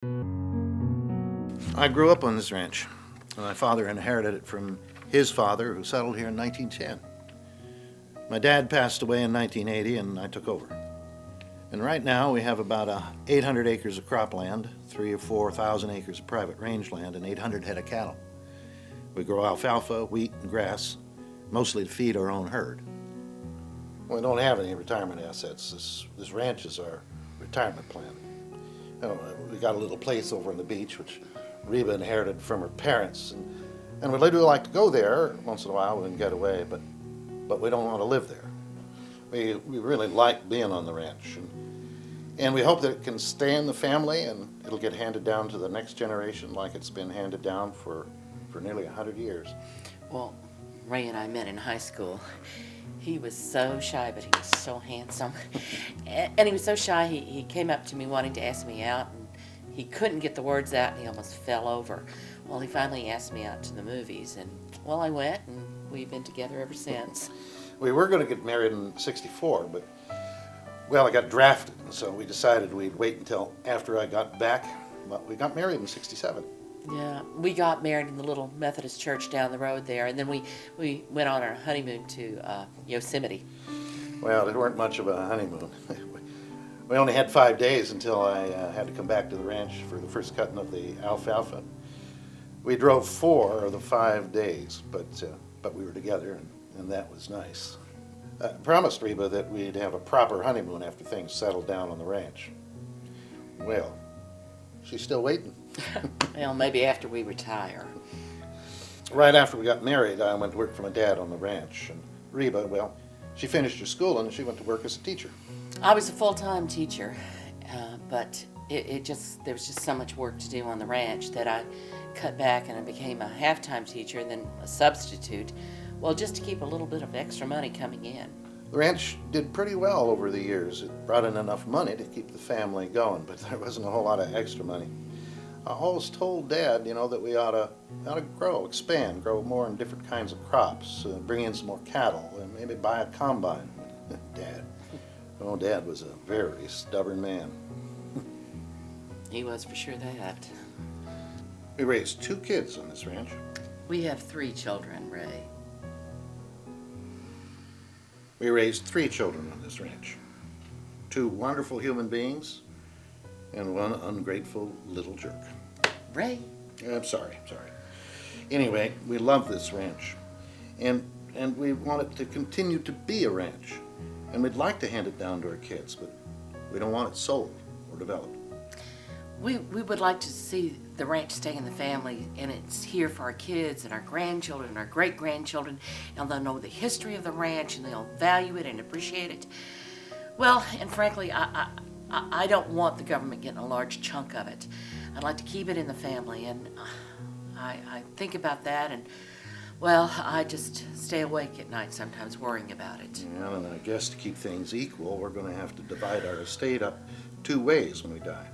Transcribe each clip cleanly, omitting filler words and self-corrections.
I grew up on this ranch. My father inherited it from his father, who settled here in 1910. My dad passed away in 1980, and I took over. And right now we have about 800 acres of cropland, 3,000 or 4,000 acres of private rangeland, and 800 head of cattle. We grow alfalfa, wheat, and grass, mostly to feed our own herd. We don't have any retirement assets. This ranch is our retirement plan. We got a little place over on the beach, which Reba inherited from her parents, and we'd like to go there once in a while and get away, but we don't want to live there. We really like being on the ranch, and we hope that it can stay in the family and it'll get handed down to the next generation like it's been handed down for nearly 100 years. Well, Ray and I met in high school. He was so shy, but he was so handsome. And he was so shy, he came up to me wanting to ask me out, and he couldn't get the words out, and he almost fell over. Well, he finally asked me out to the movies, and, well, I went, and we've been together ever since. We were going to get married in '64, but, well, I got drafted, and so we decided we'd wait until after I got back. Well, we got married in '67. Yeah, we got married in the little Methodist church down the road there, and then we went on our honeymoon to Yosemite. Well, it weren't much of a honeymoon. We only had 5 days until I had to come back to the ranch for the first cutting of the alfalfa. We drove 4 of the 5 days, but we were together, and that was nice. I promised Reba that we'd have a proper honeymoon after things settled down on the ranch. Well, she's still waiting. Well, maybe after we retire. Right after we got married, I went to work for my dad on the ranch. And Reba, well, she finished her school and she went to work as a teacher. I was a full-time teacher, but there was just so much work to do on the ranch that I cut back and I became a half-time teacher and then a substitute, well, just to keep a little bit of extra money coming in. The ranch did pretty well over the years. It brought in enough money to keep the family going, but there wasn't a whole lot of extra money. I always told Dad, that we ought to expand, grow more in different kinds of crops, bring in some more cattle, and maybe buy a combine. Dad was a very stubborn man. He was for sure that. We raised 2 kids on this ranch. We have 3 children, Ray. We raised 3 children on this ranch. 2 wonderful human beings and 1 ungrateful little jerk. Ray? I'm sorry. Anyway, we love this ranch, and we want it to continue to be a ranch, and we'd like to hand it down to our kids, but we don't want it sold or developed. We would like to see the ranch stay in the family, and it's here for our kids and our grandchildren and our great-grandchildren, and they'll know the history of the ranch, and they'll value it and appreciate it. Well, and frankly, I don't want the government getting a large chunk of it. I'd like to keep it in the family, and I think about that, and, well, I just stay awake at night sometimes worrying about it. Yeah, and I guess to keep things equal, we're going to have to divide our estate up 2 ways when we die.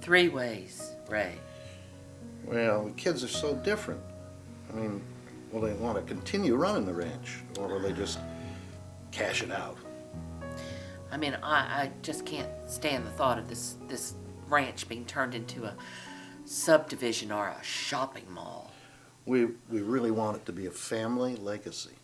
3 ways, Ray. Well, the kids are so different. Will they want to continue running the ranch, or will they just cash it out? I just can't stand the thought of this ranch being turned into a subdivision or a shopping mall. We really want it to be a family legacy.